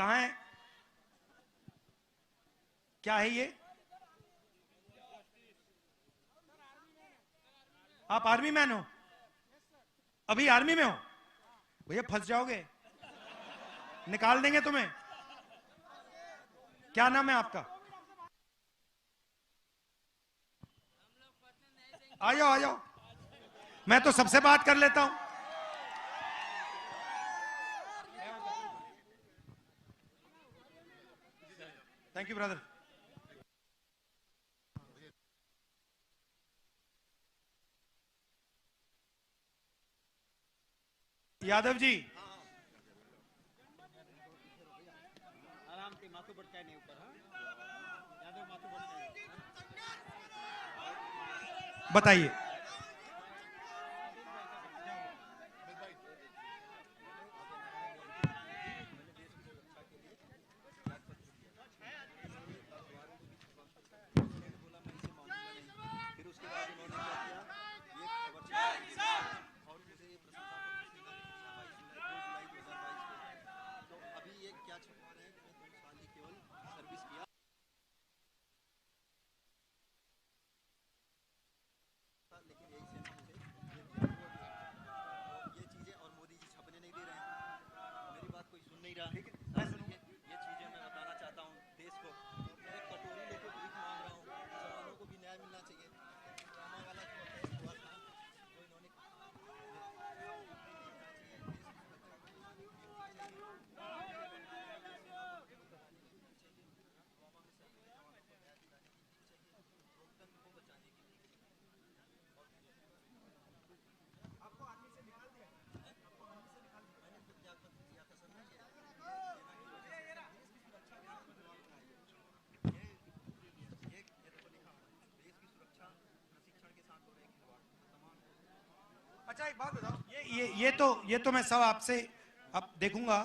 कहाँ है? क्या है ये? आप आर्मी मैन हो? अभी आर्मी में हो? भैया फंस जाओगे, निकाल देंगे तुम्हें। क्या नाम है आपका? आ जाओ आ जाओ, मैं तो सबसे बात कर लेता हूं। Thank you brother. Yadav ji, आराम से माथू बढ़ता नहीं ऊपर। यादव माथू बढ़ता बताइए। फिर उसके बाद उन्होंने क्या किया, ये खबर छपा और मुझे ये प्रशंसा तो अभी ये क्या छपवा रहे हैं कि मैं 2 साल ही केवल सर्विस किया, लेकिन यही सेना मुझे ये चीजें और मोदी जी छपने नहीं दे रहे हैं। मेरी बात कोई सुन नहीं रहा। ये चीजें मैं बताना चाहता हूँ देश को। एक कटोरी लेके भीख मांग रहा हूँ, जवानों को भी न्याय मिलना चाहिए। ड्रामा वाला जो हुआ था वो इन्होंने अच्छा एक बात बताओ, ये तो मैं सब आपसे अब देखूंगा,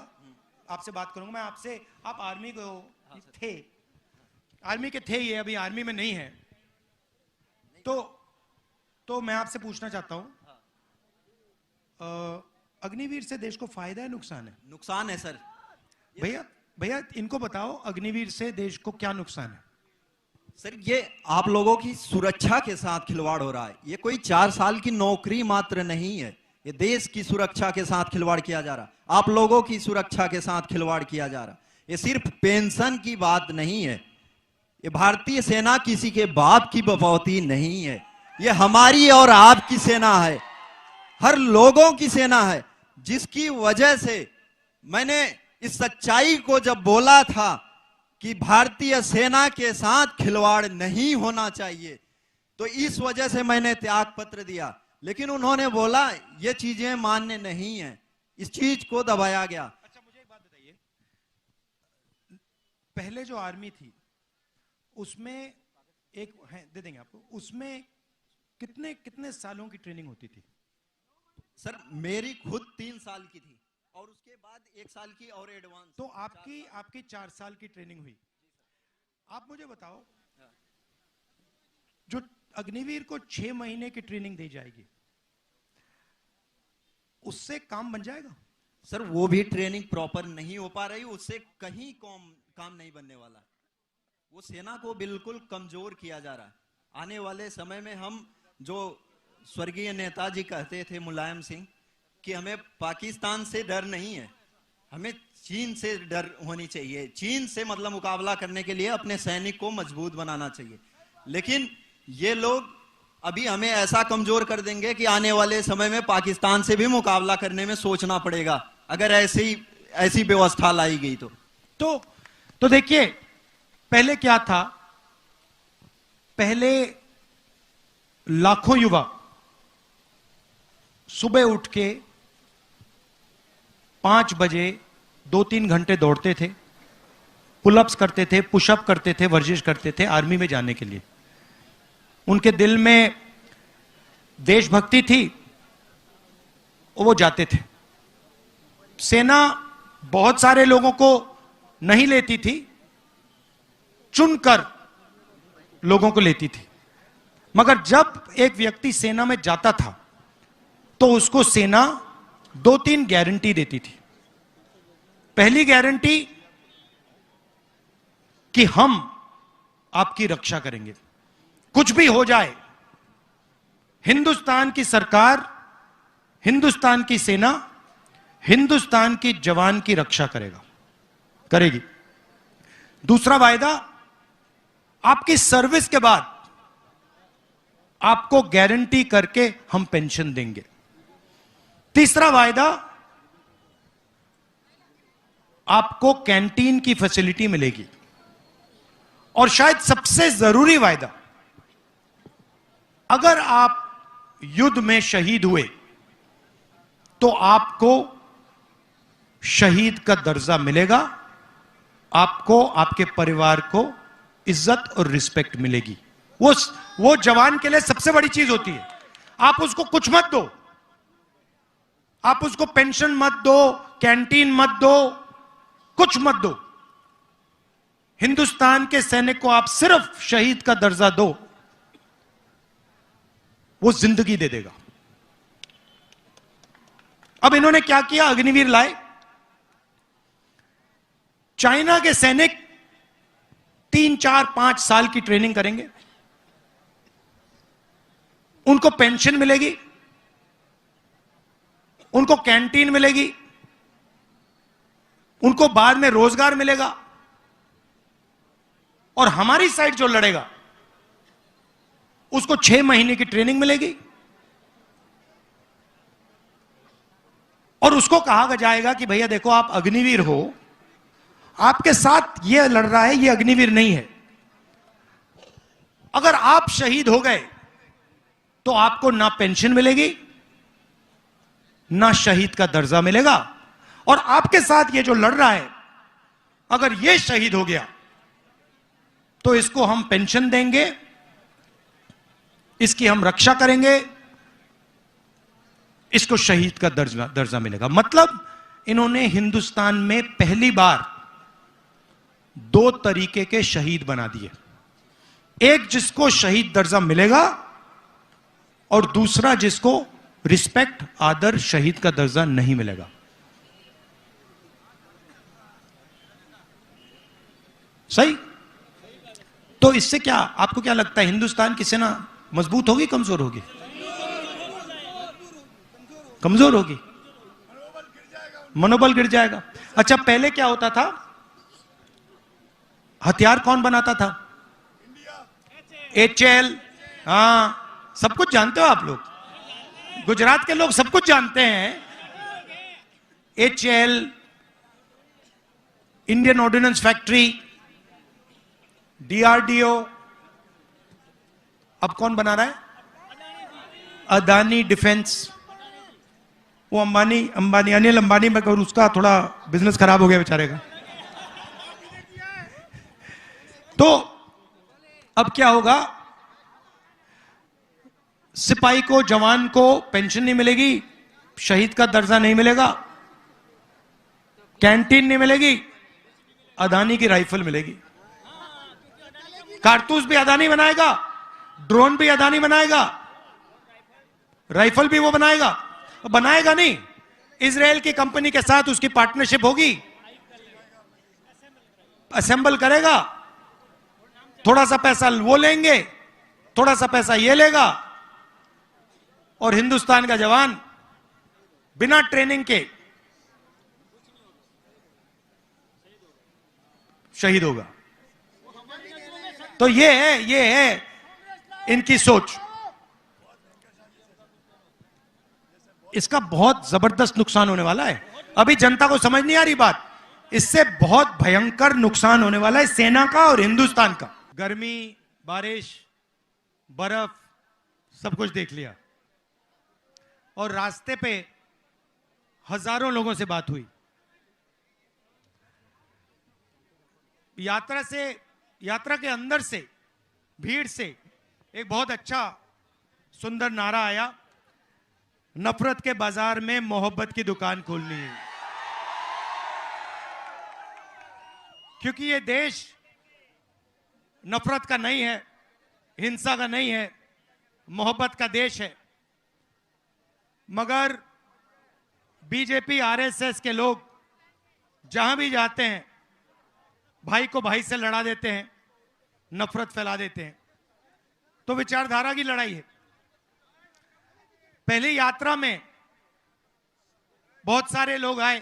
आपसे बात करूंगा। मैं आपसे, आप आर्मी को थे, आर्मी के थे, ये अभी आर्मी में नहीं है, तो मैं आपसे पूछना चाहता हूं, अग्निवीर से देश को फायदा है नुकसान है? नुकसान है सर। भैया इनको बताओ, अग्निवीर से देश को क्या नुकसान है? सर ये आप लोगों की सुरक्षा के साथ खिलवाड़ हो रहा है। ये कोई 4 साल की नौकरी मात्र नहीं है, ये देश की सुरक्षा के साथ खिलवाड़ किया जा रहा, आप लोगों की सुरक्षा के साथ खिलवाड़ किया जा रहा। ये सिर्फ पेंशन की बात नहीं है, ये भारतीय सेना किसी के बाप की बपौती नहीं है, ये हमारी और आपकी सेना है, हर लोगों की सेना है, जिसकी वजह से मैंने इस सच्चाई को जब बोला था कि भारतीय सेना के साथ खिलवाड़ नहीं होना चाहिए, तो इस वजह से मैंने त्याग पत्र दिया। लेकिन उन्होंने बोला ये चीजें मान्य नहीं है, इस चीज को दबाया गया। अच्छा मुझे एक बात बताइए, पहले जो आर्मी थी उसमें एक है, दे देंगे आपको, उसमें कितने कितने सालों की ट्रेनिंग होती थी? सर मेरी खुद 3 साल की थी और उसके बाद 1 साल की और एडवांस। तो आपकी 4 साल की ट्रेनिंग हुई। आप मुझे बताओ, जो अग्निवीर को 6 महीने की ट्रेनिंग दी जाएगी, उससे काम बन जाएगा? सर वो भी ट्रेनिंग प्रॉपर नहीं हो पा रही, उससे कहीं काम नहीं बनने वाला। वो सेना को बिल्कुल कमजोर किया जा रहा है। आने वाले समय में हम, जो स्वर्गीय नेताजी कहते थे मुलायम सिंह, कि हमें पाकिस्तान से डर नहीं है, हमें चीन से डर होनी चाहिए। चीन से मतलब मुकाबला करने के लिए अपने सैनिक को मजबूत बनाना चाहिए। लेकिन ये लोग अभी हमें ऐसा कमजोर कर देंगे कि आने वाले समय में पाकिस्तान से भी मुकाबला करने में सोचना पड़ेगा, अगर ऐसी व्यवस्था लाई गई तो देखिए, पहले क्या था, पहले लाखों युवा सुबह उठ के 5 बजे 2-3 घंटे दौड़ते थे, पुलअप्स करते थे, पुशअप करते थे, वर्जिश करते थे आर्मी में जाने के लिए। उनके दिल में देशभक्ति थी, वो जाते थे। सेना बहुत सारे लोगों को नहीं लेती थी, चुनकर लोगों को लेती थी। मगर जब एक व्यक्ति सेना में जाता था तो उसको सेना 2-3 गारंटी देती थी। पहली गारंटी कि हम आपकी रक्षा करेंगे, कुछ भी हो जाए हिंदुस्तान की सरकार, हिंदुस्तान की सेना, हिंदुस्तान की जवान की रक्षा करेगी। दूसरा वायदा, आपकी सर्विस के बाद आपको गारंटी करके हम पेंशन देंगे। तीसरा वायदा, आपको कैंटीन की फैसिलिटी मिलेगी। और शायद सबसे जरूरी वायदा, अगर आप युद्ध में शहीद हुए तो आपको शहीद का दर्जा मिलेगा, आपको, आपके परिवार को इज्जत और रिस्पेक्ट मिलेगी। वो जवान के लिए सबसे बड़ी चीज होती है। आप उसको कुछ मत दो, आप उसको पेंशन मत दो, कैंटीन मत दो, कुछ मत दो। हिंदुस्तान के सैनिक को आप सिर्फ शहीद का दर्जा दो, वो जिंदगी दे देगा। अब इन्होंने क्या किया, अग्निवीर लाए। चाइना के सैनिक 3, 4, 5 साल की ट्रेनिंग करेंगे, उनको पेंशन मिलेगी, उनको कैंटीन मिलेगी, उनको बाद में रोजगार मिलेगा। और हमारी साइड जो लड़ेगा उसको 6 महीने की ट्रेनिंग मिलेगी और उसको कहा जाएगा कि भैया देखो, आप अग्निवीर हो, आपके साथ ये लड़ रहा है, ये अग्निवीर नहीं है। अगर आप शहीद हो गए तो आपको ना पेंशन मिलेगी, ना शहीद का दर्जा मिलेगा। और आपके साथ ये जो लड़ रहा है, अगर ये शहीद हो गया तो इसको हम पेंशन देंगे, इसकी हम रक्षा करेंगे, इसको शहीद का दर्जा मिलेगा। मतलब इन्होंने हिंदुस्तान में पहली बार 2 तरीके के शहीद बना दिए। एक जिसको शहीद दर्जा मिलेगा और दूसरा जिसको रिस्पेक्ट, आदर, शहीद का दर्जा नहीं मिलेगा। सही? तो इससे क्या, आपको क्या लगता है, हिंदुस्तान की सेना मजबूत होगी, कमजोर होगी? कमजोर होगी, मनोबल गिर जाएगा। अच्छा, पहले क्या होता था, हथियार कौन बनाता था? HL। हाँ, सब कुछ जानते हो आप लोग, गुजरात के लोग सब कुछ जानते हैं। HL, Indian ordnance factory, DRDO। अब कौन बना रहा है? अदानी डिफेंस। वो अंबानी अनिल अंबानी में, उसका थोड़ा बिजनेस खराब हो गया बेचारे का। तो अब क्या होगा, सिपाही को, जवान को पेंशन नहीं मिलेगी, शहीद का दर्जा नहीं मिलेगा, कैंटीन नहीं मिलेगी, अदानी की राइफल मिलेगी। कारतूस भी अदानी बनाएगा, ड्रोन भी अदानी बनाएगा, राइफल भी वो बनाएगा। बनाएगा नहीं, इजराइल की कंपनी के साथ उसकी पार्टनरशिप होगी, असेंबल करेगा, थोड़ा सा पैसा वो लेंगे, थोड़ा सा पैसा ये लेगा, और हिंदुस्तान का जवान बिना ट्रेनिंग के शहीद होगा। तो ये है इनकी सोच। इसका बहुत जबरदस्त नुकसान होने वाला है। अभी जनता को समझ नहीं आ रही बात, इससे बहुत भयंकर नुकसान होने वाला है सेना का और हिंदुस्तान का। गर्मी, बारिश, बर्फ, सब कुछ देख लिया और रास्ते पे हजारों लोगों से बात हुई। यात्रा के अंदर से, भीड़ से एक बहुत अच्छा सुंदर नारा आया, नफरत के बाजार में मोहब्बत की दुकान खोलनी है। क्योंकि ये देश नफरत का नहीं है, हिंसा का नहीं है, मोहब्बत का देश है। मगर बीजेपी, RSS के लोग जहां भी जाते हैं भाई को भाई से लड़ा देते हैं, नफरत फैला देते हैं। तो विचारधारा की लड़ाई है। पहली यात्रा में बहुत सारे लोग आए,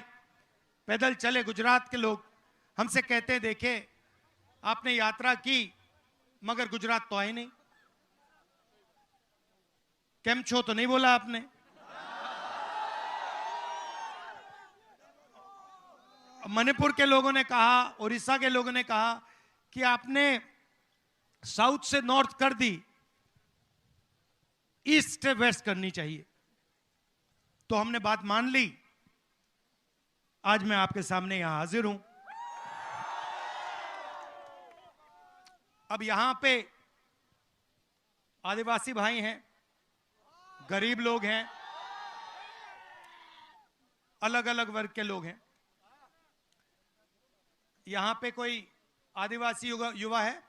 पैदल चले, गुजरात के लोग हमसे कहते हैं, देखे आपने यात्रा की मगर गुजरात तो आए नहीं, केम छो तो नहीं बोला आपने। मणिपुर के लोगों ने कहा, उड़ीसा के लोगों ने कहा कि आपने साउथ से नॉर्थ कर दी, ईस्ट से वेस्ट करनी चाहिए। तो हमने बात मान ली। आज मैं आपके सामने यहां हाजिर हूं। अब यहां पे आदिवासी भाई हैं, गरीब लोग हैं, अलग अलग वर्ग के लोग हैं। यहां पे कोई आदिवासी युवा है?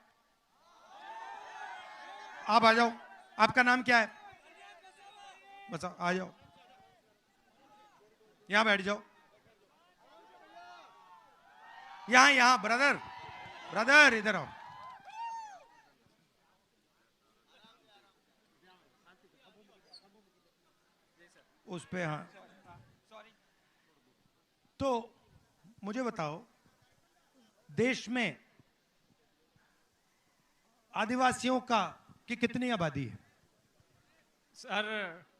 आप आ जाओ। आपका नाम क्या है? बस आ जाओ, यहां बैठ जाओ। यहां ब्रदर, ब्रदर इधर आओ। उस पे हाँ। तो मुझे बताओ, देश में आदिवासियों की कितनी आबादी है? सर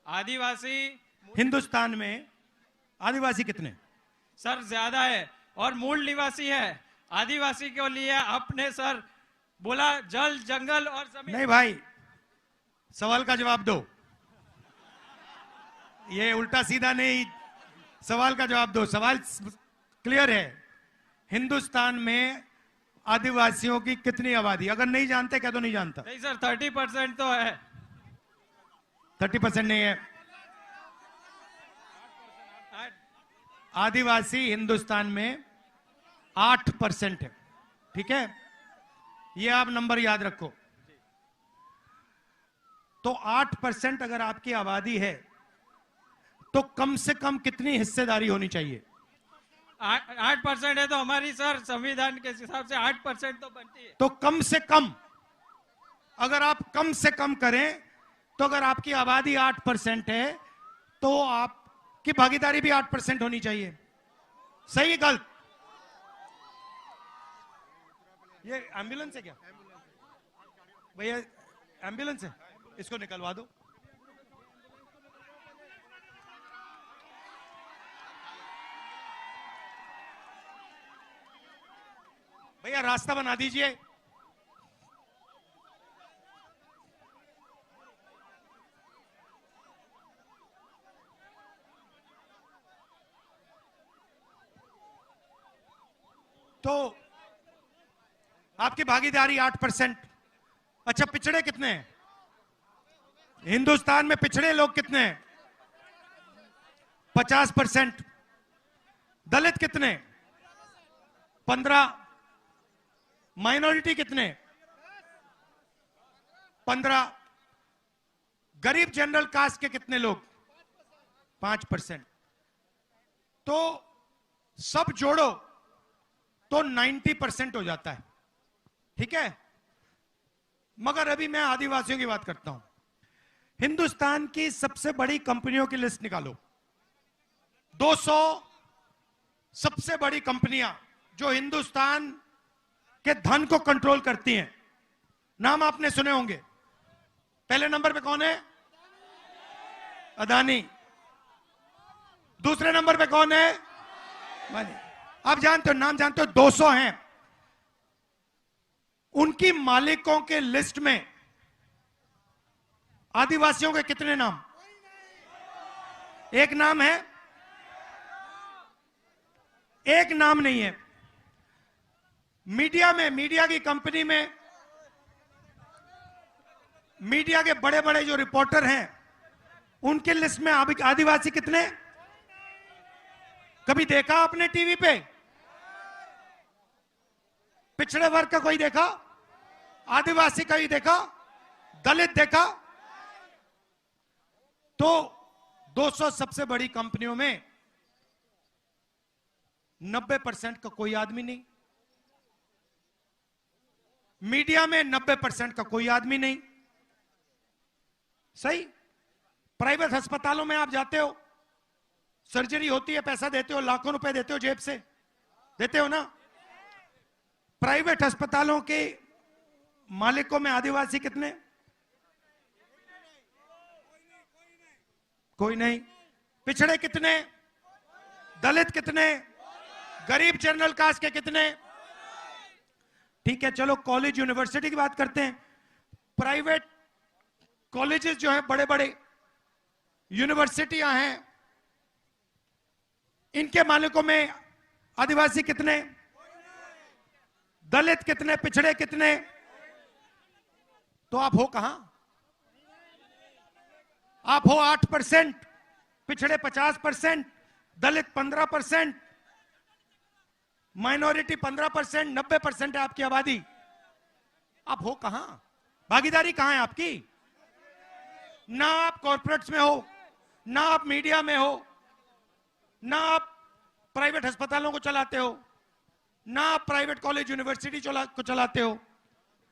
आदिवासी हिंदुस्तान में आदिवासी कितने? सर ज्यादा है और मूल निवासी है। आदिवासी के लिए आपने सर बोला जल, जंगल और जमीन। नहीं भाई, सवाल का जवाब दो। ये उल्टा सीधा नहीं, सवाल का जवाब दो। सवाल क्लियर है। हिंदुस्तान में आदिवासियों की कितनी आबादी? अगर नहीं जानते क्या तो नहीं जानता? नहीं सर, 30% तो है। 30% नहीं है। आदिवासी हिंदुस्तान में 8% है। ठीक है, ये आप नंबर याद रखो। तो 8% अगर आपकी आबादी है तो कम से कम कितनी हिस्सेदारी होनी चाहिए? 8% है तो हमारी सर संविधान के हिसाब से 8% तो बनती है। तो कम से कम, अगर आप कम से कम करें तो अगर आपकी आबादी 8% है तो आपकी भागीदारी भी 8% होनी चाहिए। सही है गलत? ये एम्बुलेंस है क्या भैया? एम्बुलेंस है, इसको निकलवा दो। भैया रास्ता बना दीजिए। तो आपकी भागीदारी 8%। अच्छा, पिछड़े कितने हैं हिंदुस्तान में? पिछड़े लोग कितने हैं? 50%। दलित कितने? 15। माइनॉरिटी कितने? 15। गरीब जनरल कास्ट के कितने लोग? 5%। तो सब जोड़ो तो 90% हो जाता है। ठीक है, मगर अभी मैं आदिवासियों की बात करता हूं। हिंदुस्तान की सबसे बड़ी कंपनियों की लिस्ट निकालो। 200 सबसे बड़ी कंपनियां जो हिंदुस्तान के धन को कंट्रोल करती हैं। नाम आपने सुने होंगे। पहले नंबर पे कौन है? अदानी। दूसरे नंबर पे कौन है? आप जानते हो, नाम जानते हो? 200 हैं। उनकी मालिकों के लिस्ट में आदिवासियों के कितने नाम? एक नाम है, एक नाम नहीं है। मीडिया में, मीडिया की कंपनी में, मीडिया के बड़े बड़े जो रिपोर्टर हैं उनके लिस्ट में आदिवासी कितने? कभी देखा आपने टीवी पे? पिछड़े वर्ग का कोई देखा? आदिवासी का ही देखा? दलित देखा? तो 200 सबसे बड़ी कंपनियों में 90% का कोई आदमी नहीं। मीडिया में 90% का कोई आदमी नहीं। सही। प्राइवेट अस्पतालों में आप जाते हो, सर्जरी होती है, पैसा देते हो, लाखों रुपए देते हो जेब से, देते हो ना। प्राइवेट अस्पतालों के मालिकों में आदिवासी कितने? कोई नहीं। पिछड़े कितने? दलित कितने? गरीब जनरल कास्ट के कितने? ठीक है, चलो कॉलेज यूनिवर्सिटी की बात करते हैं। प्राइवेट कॉलेजेस जो है, बड़े बड़े यूनिवर्सिटियां हैं, इनके मालिकों में आदिवासी कितने? दलित कितने? पिछड़े कितने? तो आप हो कहां? आप हो 8%, पिछड़े 50%, दलित 15%, माइनॉरिटी 15%, 90% है आपकी आबादी। आप हो कहां? भागीदारी कहां है आपकी? ना आप कॉर्पोरेट्स में हो, ना आप मीडिया में हो, ना आप प्राइवेट अस्पतालों को चलाते हो, ना आप प्राइवेट कॉलेज यूनिवर्सिटी को चलाते हो।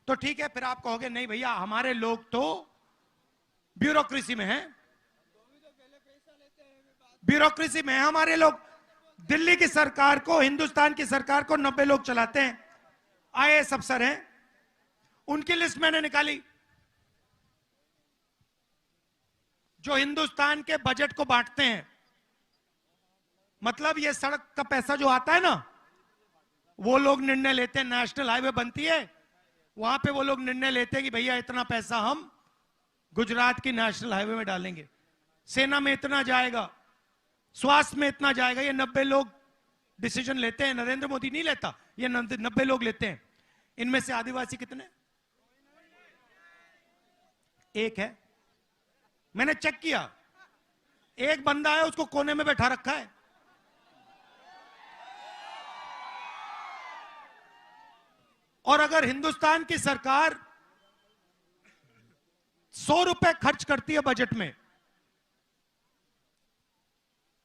तो ठीक है, फिर आप कहोगे नहीं भैया हमारे लोग तो ब्यूरोक्रेसी में हैं, ब्यूरोक्रेसी में है हमारे लोग। दिल्ली की सरकार को, हिंदुस्तान की सरकार को 90 लोग चलाते हैं, आईएएस अफसर हैं। उनकी लिस्ट मैंने निकाली। जो हिंदुस्तान के बजट को बांटते हैं, मतलब ये सड़क का पैसा जो आता है ना, वो लोग निर्णय लेते हैं। नेशनल हाईवे बनती है, वहां पे वो लोग निर्णय लेते हैं कि भैया इतना पैसा हम गुजरात की नेशनल हाईवे में डालेंगे, सेना में इतना जाएगा, स्वास्थ्य में इतना जाएगा। ये 90 लोग डिसीजन लेते हैं। नरेंद्र मोदी नहीं लेता, ये 90 लोग लेते हैं। इनमें से आदिवासी कितने? एक है। मैंने चेक किया, एक बंदा है, उसको कोने में बैठा रखा है। और अगर हिंदुस्तान की सरकार 100 रुपए खर्च करती है बजट में,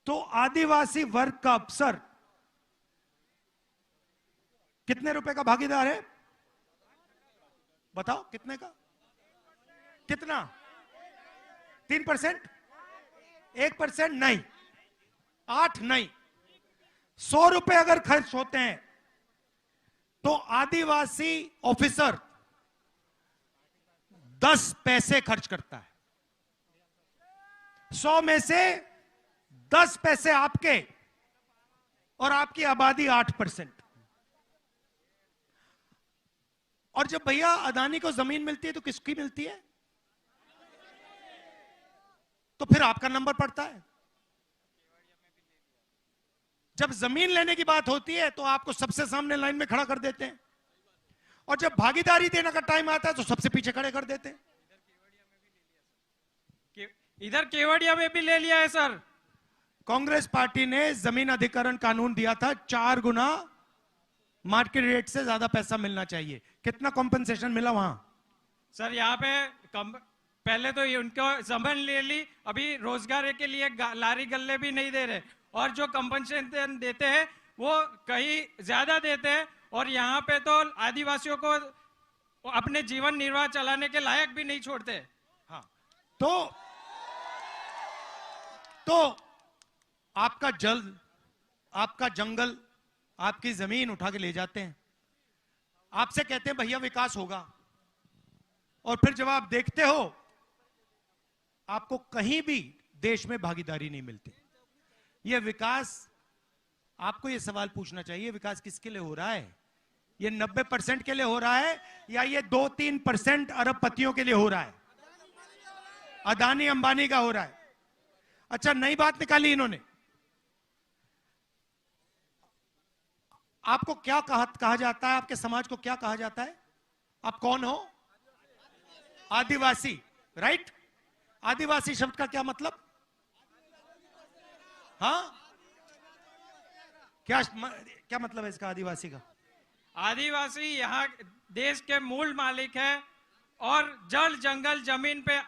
तो आदिवासी वर्ग का अफसर कितने रुपए का भागीदार है? बताओ कितने का? कितना? 3%? 1% नहीं, 8 नहीं, 100 रुपए अगर खर्च होते हैं तो आदिवासी ऑफिसर 10 पैसे खर्च करता है। 100 में से 10 पैसे आपके, और आपकी आबादी 8%। और जब भैया अदानी को जमीन मिलती है तो किसकी मिलती है? तो फिर आपका नंबर पड़ता है। जब जमीन लेने की बात होती है तो आपको सबसे सामने लाइन में खड़ा कर देते हैं, और जब भागीदारी देने का टाइम आता है तो सबसे पीछे खड़े कर देते हैं। इधर केवड़िया में भी ले लिया है सर। कांग्रेस पार्टी ने जमीन अधिग्रहण कानून दिया था, 4 गुना मार्केट रेट से ज्यादा पैसा मिलना चाहिए। कितना कॉम्पेंसेशन मिला वहां? सर यहाँ पे पहले तो उनको जमीन ले ली, अभी रोजगार के लिए लारी गल्ले भी नहीं दे रहे, और जो कंपनसेशन देते हैं वो कहीं ज्यादा देते हैं, और यहाँ पे तो आदिवासियों को अपने जीवन निर्वाह चलाने के लायक भी नहीं छोड़ते। हाँ, तो आपका जल, आपका जंगल, आपकी जमीन उठा के ले जाते हैं, आपसे कहते हैं भैया विकास होगा, और फिर जब आप देखते हो आपको कहीं भी देश में भागीदारी नहीं मिलती। यह विकास, आपको यह सवाल पूछना चाहिए, विकास किसके लिए हो रहा है? ये 90% के लिए हो रहा है, या ये 2-3% अरबपतियों के लिए हो रहा है? अदानी अंबानी का हो रहा है। अच्छा, नई बात निकाली इन्होंने। आपको क्या कहा जाता है? आपके समाज को क्या कहा जाता है? आप कौन हो? आदिवासी, राइट? आदिवासी शब्द का क्या मतलब? हाँ, क्या मतलब है इसका आदिवासी का? आदिवासी यहाँ देश के मूल मालिक है, और जल जंगल जमीन पे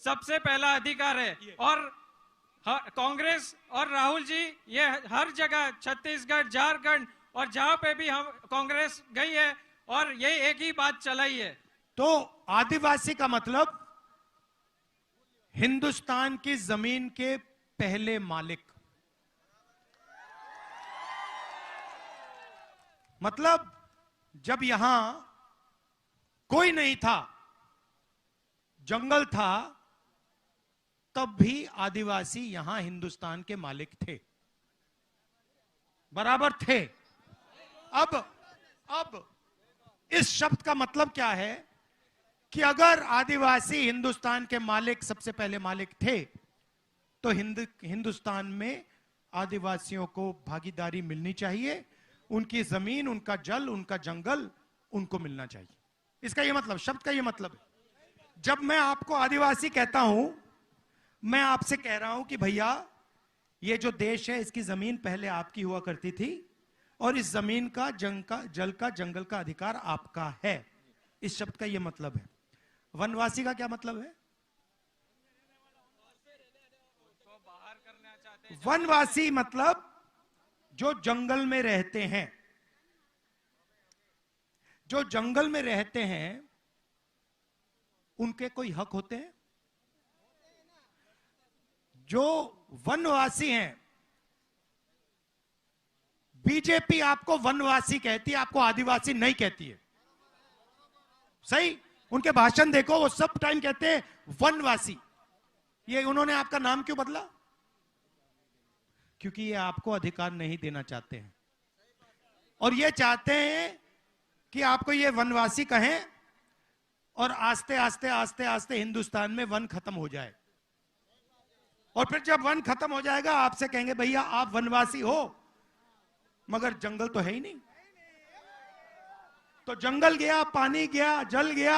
सबसे पहला अधिकार है। और कांग्रेस और राहुल जी ये हर जगह, छत्तीसगढ़, झारखंड, और जहां पे भी हम कांग्रेस गई है और यही एक ही बात चलाई है। तो आदिवासी का मतलब हिंदुस्तान की जमीन के पहले मालिक। मतलब जब यहां कोई नहीं था, जंगल था, तब भी आदिवासी यहां हिंदुस्तान के मालिक थे, बराबर थे। अब इस शब्द का मतलब क्या है कि अगर आदिवासी हिंदुस्तान के मालिक, सबसे पहले मालिक थे, तो हिंदुस्तान में आदिवासियों को भागीदारी मिलनी चाहिए। उनकी जमीन, उनका जल, उनका जंगल उनको मिलना चाहिए। इसका यह मतलब, शब्द का यह मतलब है। जब मैं आपको आदिवासी कहता हूं, मैं आपसे कह रहा हूं कि भैया ये जो देश है, इसकी जमीन पहले आपकी हुआ करती थी और इस जमीन का, जल का, जंगल का अधिकार आपका है। इस शब्द का यह मतलब है। वनवासी का क्या मतलब है? वनवासी मतलब जो जंगल में रहते हैं। जो जंगल में रहते हैं उनके कोई हक होते हैं? जो वनवासी हैं, बीजेपी आपको वनवासी कहती है, आपको आदिवासी नहीं कहती है। सही? उनके भाषण देखो, वो सब टाइम कहते हैं वनवासी। ये उन्होंने आपका नाम क्यों बदला? क्योंकि ये आपको अधिकार नहीं देना चाहते हैं और ये चाहते हैं कि आपको ये वनवासी कहें और आस्ते आस्ते आस्ते आस्ते हिंदुस्तान में वन खत्म हो जाए। और फिर जब वन खत्म हो जाएगा, आपसे कहेंगे भैया आप वनवासी हो, मगर जंगल तो है ही नहीं। तो जंगल गया, पानी गया, जल गया,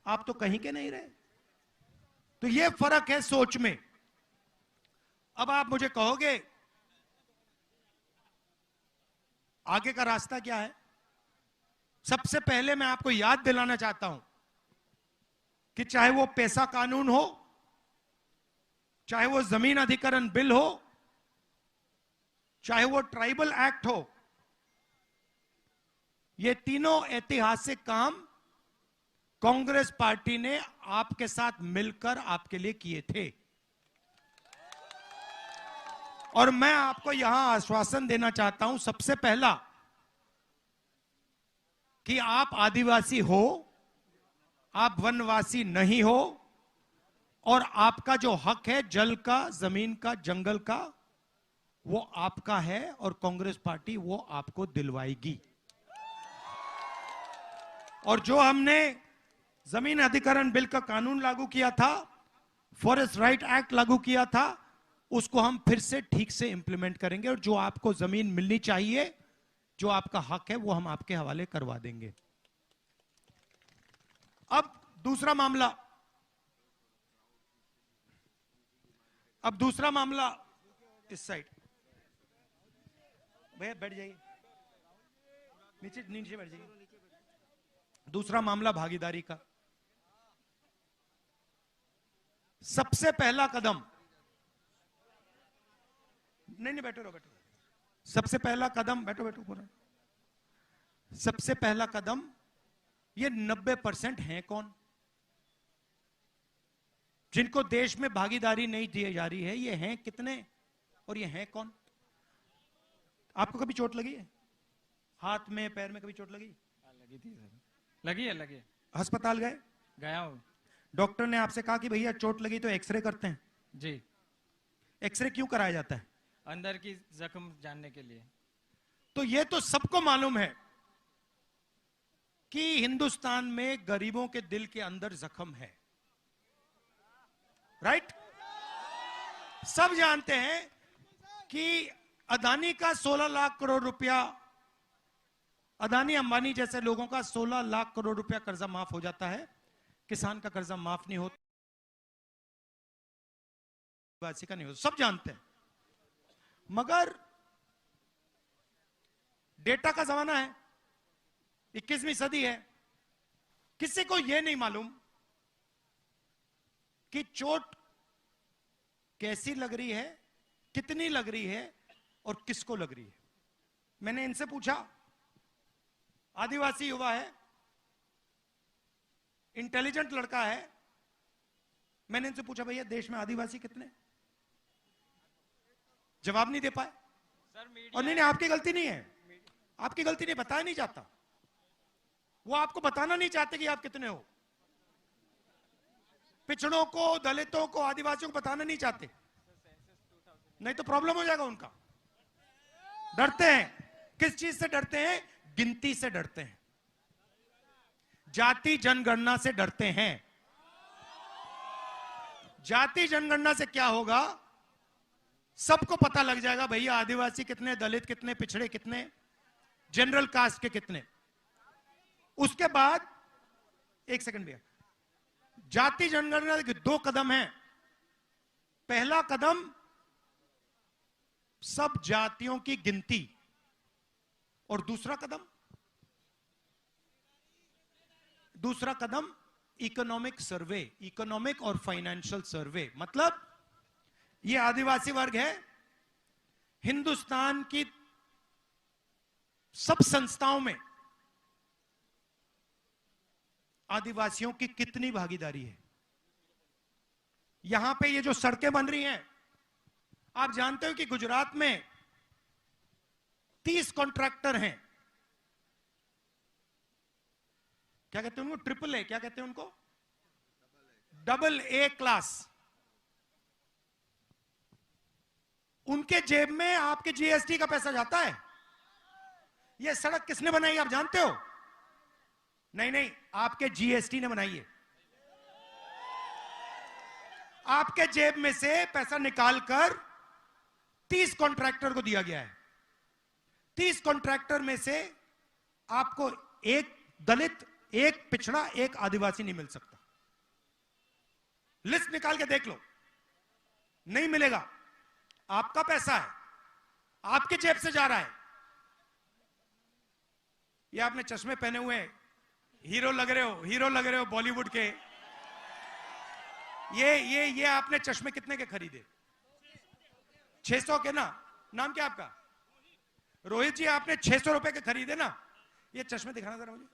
आप तो कहीं के नहीं रहे। तो ये फर्क है सोच में। अब आप मुझे कहोगे आगे का रास्ता क्या है? सबसे पहले मैं आपको याद दिलाना चाहता हूं कि चाहे वो पैसा कानून हो, चाहे वो जमीन अधिग्रहण बिल हो, चाहे वो ट्राइबल एक्ट हो, ये तीनों ऐतिहासिक काम कांग्रेस पार्टी ने आपके साथ मिलकर आपके लिए किए थे। और मैं आपको यहां आश्वासन देना चाहता हूं, सबसे पहला, कि आप आदिवासी हो, आप वनवासी नहीं हो, और आपका जो हक है जल का, जमीन का, जंगल का, वो आपका है और कांग्रेस पार्टी वो आपको दिलवाएगी। और जो हमने जमीन अधिग्रहण बिल का कानून लागू किया था, फॉरेस्ट राइट एक्ट लागू किया था, उसको हम फिर से ठीक से इंप्लीमेंट करेंगे और जो आपको जमीन मिलनी चाहिए, जो आपका हक है, वो हम आपके हवाले करवा देंगे। अब दूसरा मामला इस साइड। भैया बैठ जाइए, नीचे नीचे बैठ जाइए। दूसरा मामला भागीदारी का। सबसे पहला कदम, नहीं बैठो रहो, बैठो। सबसे पहला कदम, बैठो पूरा। सबसे पहला कदम, ये 90% हैं कौन जिनको देश में भागीदारी नहीं दी जा रही है? ये हैं कितने और ये हैं कौन? आपको कभी चोट लगी है? हाथ में, पैर में कभी चोट लगी? लगी थी सर। लगी है। अस्पताल गए? गया हूं। डॉक्टर ने आपसे कहा कि भैया चोट लगी तो एक्सरे करते हैं? जी। एक्सरे क्यों कराया जाता है? अंदर की जख्म जानने के लिए। तो ये तो सबको मालूम है कि हिंदुस्तान में गरीबों के दिल के अंदर जख्म है, राइट? सब जानते हैं कि अदानी का 16 लाख करोड़ रुपया, अदानी अंबानी जैसे लोगों का 16 लाख करोड़ रुपया कर्जा माफ हो जाता है, किसान का कर्जा माफ नहीं होता, आदिवासी का नहीं होता, सब जानते हैं। मगर डेटा का जमाना है, 21वीं सदी है, किसी को यह नहीं मालूम कि चोट कैसी लग रही है, कितनी लग रही है और किसको लग रही है। मैंने इनसे पूछा, आदिवासी युवा है, इंटेलिजेंट लड़का है। मैंने इनसे पूछा भैया देश में आदिवासी कितने, जवाब नहीं दे पाए। और नहीं, आपकी गलती नहीं है, आपकी गलती नहीं, बताया नहीं जाता। वो आपको बताना नहीं चाहते कि आप कितने हो। पिछड़ों को, दलितों को, आदिवासियों को बताना नहीं चाहते, नहीं तो प्रॉब्लम हो जाएगा उनका। डरते हैं, किस चीज से डरते हैं? गिनती से डरते हैं, जाति जनगणना से डरते हैं। जाति जनगणना से क्या होगा? सबको पता लग जाएगा भैया आदिवासी कितने, दलित कितने, पिछड़े कितने, जनरल कास्ट के कितने। उसके बाद, एक सेकंड भैया, जाति जनगणना के 2 कदम हैं। पहला कदम सब जातियों की गिनती, और दूसरा कदम इकोनॉमिक सर्वे, इकोनॉमिक और फाइनेंशियल सर्वे। मतलब ये आदिवासी वर्ग है, हिंदुस्तान की सब संस्थाओं में आदिवासियों की कितनी भागीदारी है। यहां पे ये जो सड़कें बन रही हैं, आप जानते हो कि गुजरात में 30 कॉन्ट्रैक्टर हैं। क्या कहते हैं उनको? ट्रिपल ए, क्या कहते हैं उनको? Double A class. उनके जेब में आपके जीएसटी का पैसा जाता है। यह सड़क किसने बनाई आप जानते हो? नहीं, आपके जीएसटी ने बनाई है। आपके जेब में से पैसा निकालकर 30 कॉन्ट्रैक्टर को दिया गया है। 30 कॉन्ट्रैक्टर में से आपको एक दलित, एक पिछड़ा, एक आदिवासी नहीं मिल सकता। लिस्ट निकाल के देख लो, नहीं मिलेगा। आपका पैसा है, आपके जेब से जा रहा है। ये आपने चश्मे पहने हुए हैं, हीरो लग रहे हो बॉलीवुड के। ये आपने चश्मे कितने के खरीदे? 600 के ना? नाम क्या आपका? रोहित जी, आपने 600 रुपए के खरीदे ना? ये चश्मे दिखाना जरा मुझे।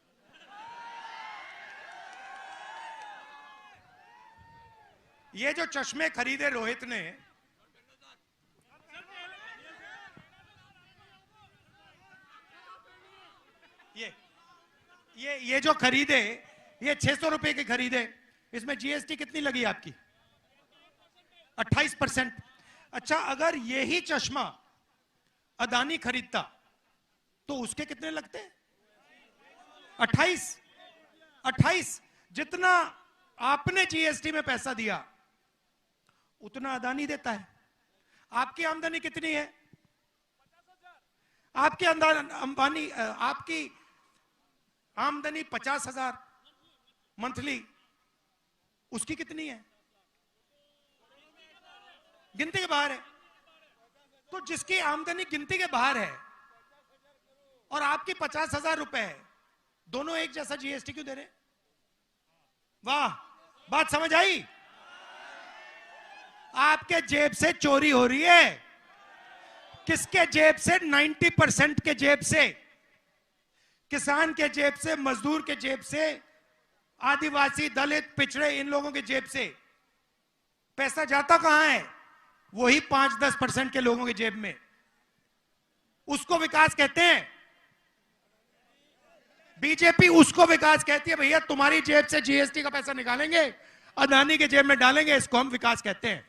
ये जो चश्मे खरीदे रोहित ने, ये जो खरीदे, ये 600 रुपए के खरीदे। इसमें जीएसटी कितनी लगी आपकी? 28%। अच्छा, अगर यही चश्मा अदानी खरीदता तो उसके कितने लगते? 28। जितना आपने जीएसटी में पैसा दिया उतना अदानी देता है। आपकी आमदनी कितनी है? आपकी आमदनी 50,000 मंथली, उसकी कितनी है? गिनती के बाहर है। तो जिसकी आमदनी गिनती के बाहर है और आपकी 50,000 रुपए है, दोनों एक जैसा जीएसटी क्यों दे रहे? वाह, बात समझ आई? आपके जेब से चोरी हो रही है। किसके जेब से? 90% के जेब से, किसान के जेब से, मजदूर के जेब से, आदिवासी, दलित, पिछड़े, इन लोगों के जेब से। पैसा जाता कहां है? वही 5-10% के लोगों की जेब में। उसको विकास कहते हैं। बीजेपी उसको विकास कहती है। भैया तुम्हारी जेब से जीएसटी का पैसा निकालेंगे, अदानी के जेब में डालेंगे, इसको हम विकास कहते हैं।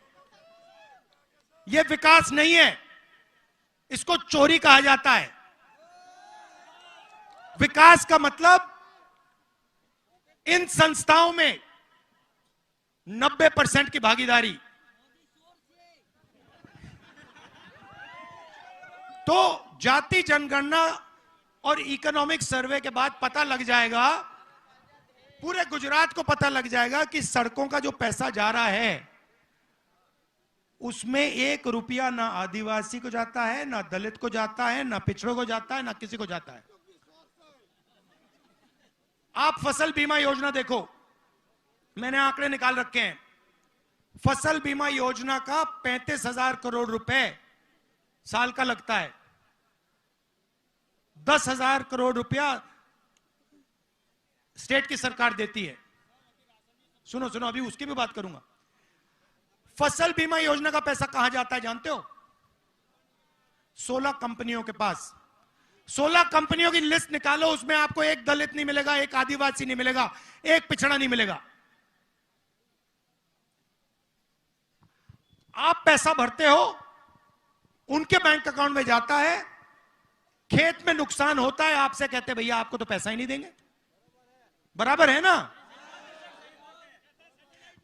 यह विकास नहीं है, इसको चोरी कहा जाता है। विकास का मतलब इन संस्थाओं में 90% की भागीदारी। तो जाति जनगणना और इकोनॉमिक सर्वे के बाद पता लग जाएगा, पूरे गुजरात को पता लग जाएगा कि सड़कों का जो पैसा जा रहा है उसमें 1 रुपया ना आदिवासी को जाता है, ना दलित को जाता है, ना पिछड़ों को जाता है, ना किसी को जाता है। आप फसल बीमा योजना देखो, मैंने आंकड़े निकाल रखे हैं। फसल बीमा योजना का 35,000 करोड़ रुपए साल का लगता है। 10,000 करोड़ रुपया स्टेट की सरकार देती है। सुनो सुनो, अभी उसकी भी बात करूंगा। फसल बीमा योजना का पैसा कहां जाता है जानते हो? 16 कंपनियों के पास। 16 कंपनियों की लिस्ट निकालो, उसमें आपको एक दलित नहीं मिलेगा, एक आदिवासी नहीं मिलेगा, एक पिछड़ा नहीं मिलेगा। आप पैसा भरते हो, उनके बैंक अकाउंट में जाता है, खेत में नुकसान होता है, आपसे कहते भैया आपको तो पैसा ही नहीं देंगे। बराबर है ना?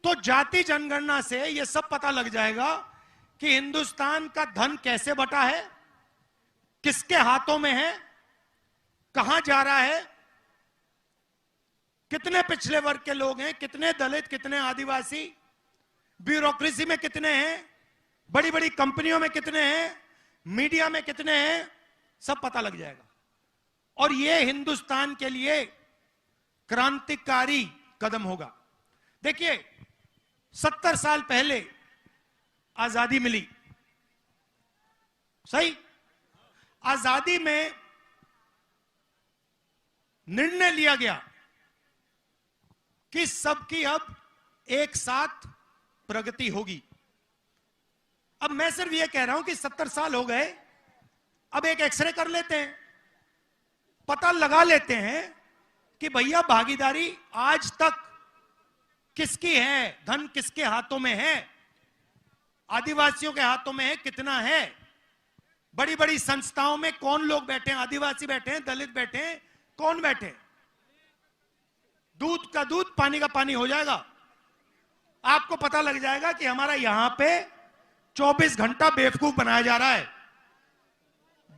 तो जाति जनगणना से यह सब पता लग जाएगा कि हिंदुस्तान का धन कैसे बटा है, किसके हाथों में है, कहां जा रहा है, कितने पिछड़े वर्ग के लोग हैं, कितने दलित, कितने आदिवासी, ब्यूरोक्रेसी में कितने हैं, बड़ी बड़ी कंपनियों में कितने हैं, मीडिया में कितने हैं, सब पता लग जाएगा। और यह हिंदुस्तान के लिए क्रांतिकारी कदम होगा। देखिए 70 साल पहले आजादी मिली, सही? आजादी में निर्णय लिया गया कि सबकी अब एक साथ प्रगति होगी। अब मैं सिर्फ यह कह रहा हूं कि 70 साल हो गए, अब एक एक्सरे कर लेते हैं, पता लगा लेते हैं कि भैया भागीदारी आज तक किसकी है, धन किसके हाथों में है, आदिवासियों के हाथों में है, कितना है, बड़ी बड़ी संस्थाओं में कौन लोग बैठे हैं, आदिवासी बैठे हैं, दलित बैठे हैं, कौन बैठे? दूध का दूध, पानी का पानी हो जाएगा। आपको पता लग जाएगा कि हमारा यहां पे 24 घंटा बेवकूफ बनाया जा रहा है,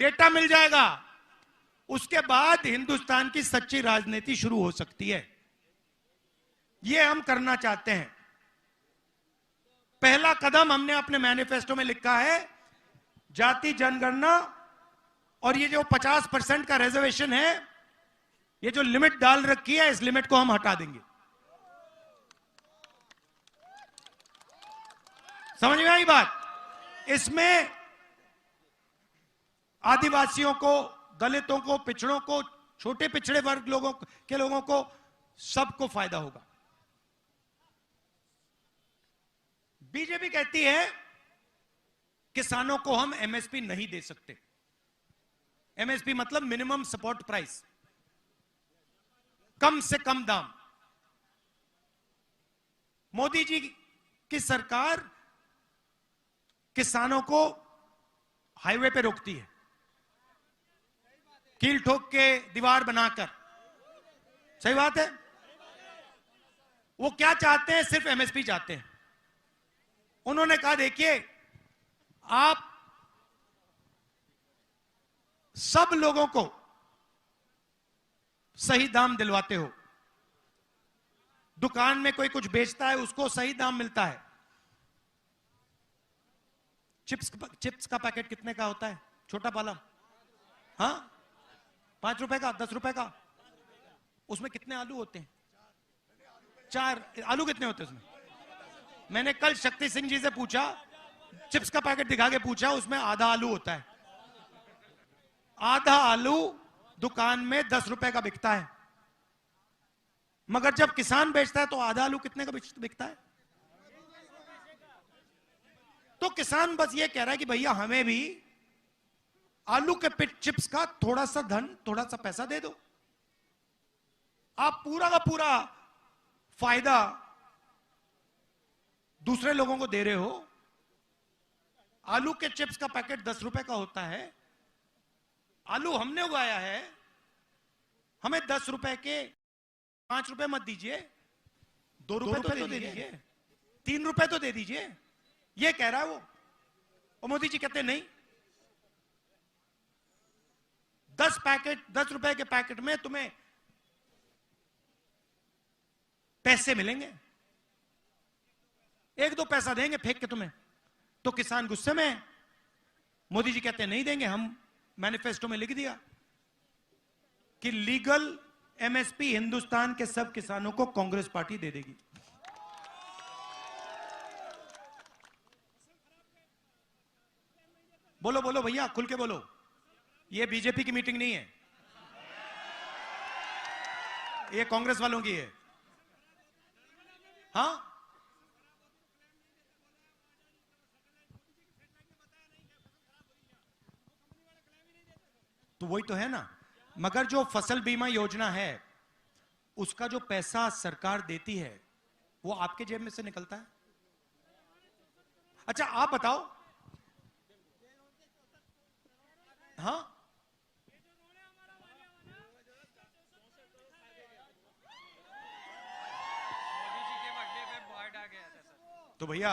डेटा मिल जाएगा। उसके बाद हिंदुस्तान की सच्ची राजनीति शुरू हो सकती है। यह हम करना चाहते हैं। पहला कदम हमने अपने मैनिफेस्टो में लिखा है, जाति जनगणना, और ये जो 50% का रिजर्वेशन है, ये जो लिमिट डाल रखी है, इस लिमिट को हम हटा देंगे। समझ में आई बात? इसमें आदिवासियों को, दलितों को, पिछड़ों को, छोटे पिछड़े वर्ग लोगों को सबको फायदा होगा। बीजेपी कहती है किसानों को हम एमएसपी नहीं दे सकते। एमएसपी मतलब मिनिमम सपोर्ट प्राइस, कम से कम दाम। मोदी जी की सरकार किसानों को हाईवे पे रोकती है, कील ठोक के दीवार बनाकर। सही बात है। वो क्या चाहते हैं? सिर्फ एमएसपी चाहते हैं। उन्होंने कहा देखिए, आप सब लोगों को सही दाम दिलवाते हो, दुकान में कोई कुछ बेचता है, उसको सही दाम मिलता है। चिप्स का पैकेट कितने का होता है? छोटा वाला, हाँ, 5 रुपए का, 10 रुपए का। उसमें कितने आलू होते हैं? 4 आलू कितने होते हैं उसमें? मैंने कल शक्ति सिंह जी से पूछा, चिप्स का पैकेट दिखा के पूछा, उसमें आधा आलू होता है। आधा आलू दुकान में 10 रुपए का बिकता है, मगर जब किसान बेचता है तो आधा आलू कितने का बिकता है? तो किसान बस ये कह रहा है कि भैया हमें भी आलू के चिप्स का थोड़ा सा धन, थोड़ा सा पैसा दे दो। आप पूरा का पूरा फायदा दूसरे लोगों को दे रहे हो। आलू के चिप्स का पैकेट 10 रुपए का होता है। आलू हमने उगाया है, हमें 10 रुपए के 5 रुपए मत दीजिए, 2 रुपए तो दे दीजिए, 3 रुपए तो दे दीजिए, ये कह रहा है वो। और मोदी जी कहते नहीं, 10 रुपए के पैकेट में तुम्हें पैसे मिलेंगे, 1-2 पैसा देंगे फेंक के तुम्हें। तो किसान गुस्से में है। मोदी जी कहते नहीं देंगे। हम मैनिफेस्टो में लिख दिया कि लीगल एमएसपी हिंदुस्तान के सब किसानों को कांग्रेस पार्टी दे देगी। बोलो बोलो भैया, खुल के बोलो। ये बीजेपी की मीटिंग नहीं है। ये कांग्रेस वालों की है। हाँ, तो वही तो है ना। मगर जो फसल बीमा योजना है उसका जो पैसा सरकार देती है वो आपके जेब में से निकलता है। अच्छा आप बताओ। हाँ, मोदी जी के बर्थडे पे बॉर्ड आ गया था सर। तो भैया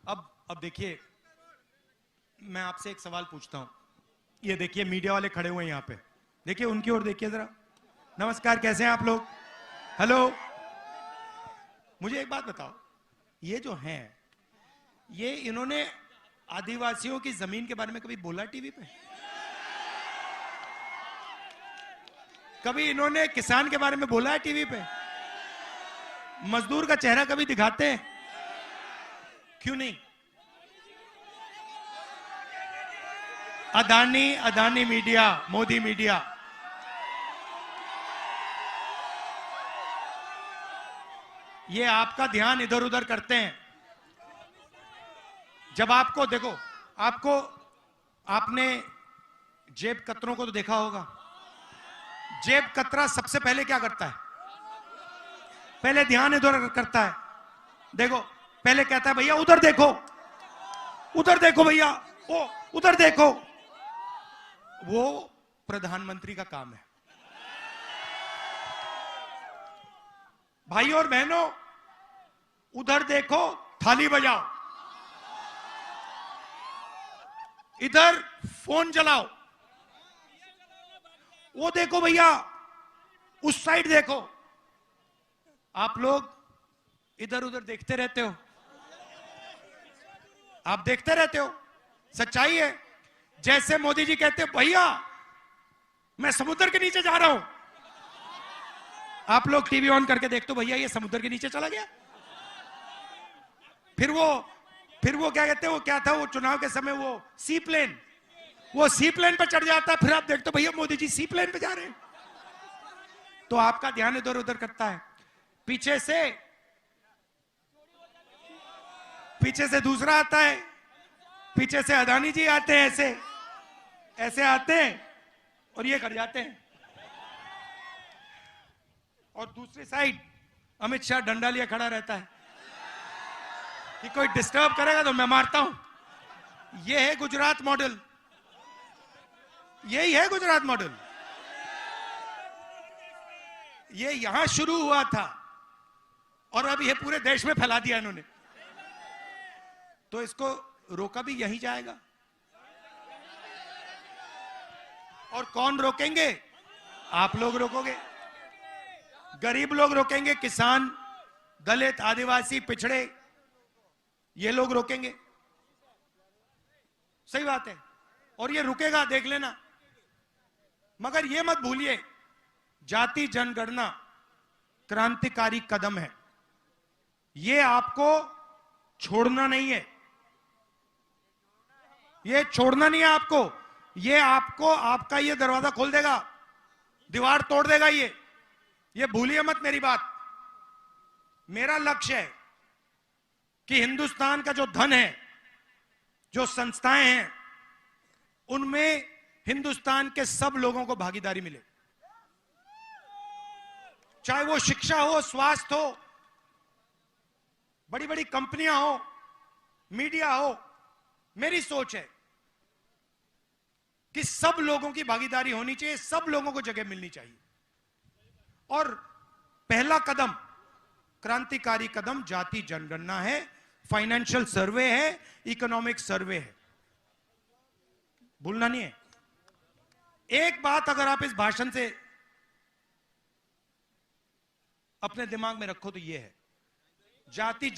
अब देखिए, मैं आपसे एक सवाल पूछता हूं। ये देखिए मीडिया वाले खड़े हुए हैं यहां पे, देखिए उनकी ओर देखिए जरा। नमस्कार, कैसे हैं आप लोग? हेलो, मुझे एक बात बताओ, ये जो हैं ये इन्होंने आदिवासियों की जमीन के बारे में कभी बोला टीवी पे? कभी इन्होंने किसान के बारे में बोला है टीवी पे? मजदूर का चेहरा कभी दिखाते हैं? क्यों नहीं? अदानी मीडिया, मोदी मीडिया, ये आपका ध्यान इधर उधर करते हैं। जब आपको देखो, आपने जेब कतरों को तो देखा होगा। जेब कतरा सबसे पहले क्या करता है? पहले ध्यान इधर करता है। देखो, पहले कहता है भैया उधर देखो, उधर देखो भैया, ओ उधर देखो। वो प्रधानमंत्री का काम है। भाई और बहनों, उधर देखो, थाली बजाओ, इधर फोन चलाओ, वो देखो भैया, उस साइड देखो। आप लोग इधर उधर देखते रहते हो, आप देखते रहते हो। सच्चाई है। जैसे मोदी जी कहते हैं भैया मैं समुद्र के नीचे जा रहा हूं, आप लोग टीवी ऑन करके देखते हो भैया ये समुद्र के नीचे चला गया। फिर वो क्या कहते हैं, वो क्या था वो चुनाव के समय, वो सी प्लेन, वो सी प्लेन पर चढ़ जाता है। फिर आप देखते हो भैया मोदी जी सी प्लेन पे जा रहे हैं। तो आपका ध्यान इधर उधर करता है। पीछे से दूसरा आता है, पीछे से अदानी जी आते हैं, ऐसे आते हैं और ये कर जाते हैं। और दूसरी साइड अमित शाह डंडा लिए खड़ा रहता है कि कोई डिस्टर्ब करेगा तो मैं मारता हूं। ये है गुजरात मॉडल, यही है गुजरात मॉडल। ये यहां शुरू हुआ था और अब ये पूरे देश में फैला दिया इन्होंने। तो इसको रोका भी यही जाएगा। और कौन रोकेंगे? आप लोग रोकोगे, गरीब लोग रोकेंगे, किसान, दलित, आदिवासी, पिछड़े, ये लोग रोकेंगे। सही बात है। और ये रुकेगा, देख लेना। मगर ये मत भूलिए, जाति जनगणना क्रांतिकारी कदम है। ये आपको छोड़ना नहीं है, ये छोड़ना नहीं है आपको। ये आपको, आपका ये दरवाजा खोल देगा, दीवार तोड़ देगा। ये भूलिए मत मेरी बात। मेरा लक्ष्य है कि हिंदुस्तान का जो धन है, जो संस्थाएं हैं, उनमें हिंदुस्तान के सब लोगों को भागीदारी मिले। चाहे वो शिक्षा हो, स्वास्थ्य हो, बड़ी बड़ी कंपनियां हो, मीडिया हो। मेरी सोच है कि सब लोगों की भागीदारी होनी चाहिए, सब लोगों को जगह मिलनी चाहिए। और पहला कदम, क्रांतिकारी कदम जाति जनगणना है, फाइनेंशियल सर्वे है, इकोनॉमिक सर्वे है। भूलना नहीं है। एक बात अगर आप इस भाषण से अपने दिमाग में रखो तो यह है, जाति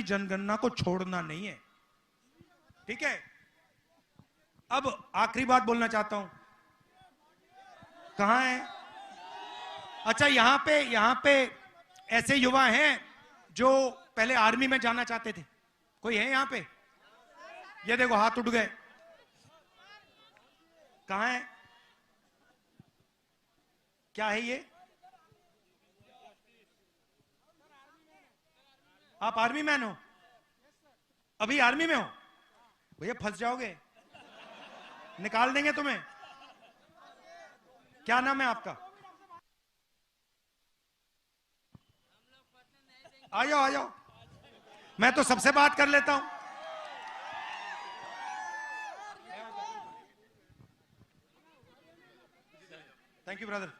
जनगणना को छोड़ना नहीं है। ठीक है। अब आखिरी बात बोलना चाहता हूं। कहां है? अच्छा, यहां पे ऐसे युवा हैं जो पहले आर्मी में जाना चाहते थे। कोई है यहां पे? ये देखो हाथ उठ गए। कहां है? क्या है ये? आप आर्मी मैन हो? अभी आर्मी में हो? भैया फंस जाओगे, निकाल देंगे तुम्हें। क्या नाम है आपका? आ जाओ आ जाओ, मैं तो सबसे बात कर लेता हूं। Thank you brother.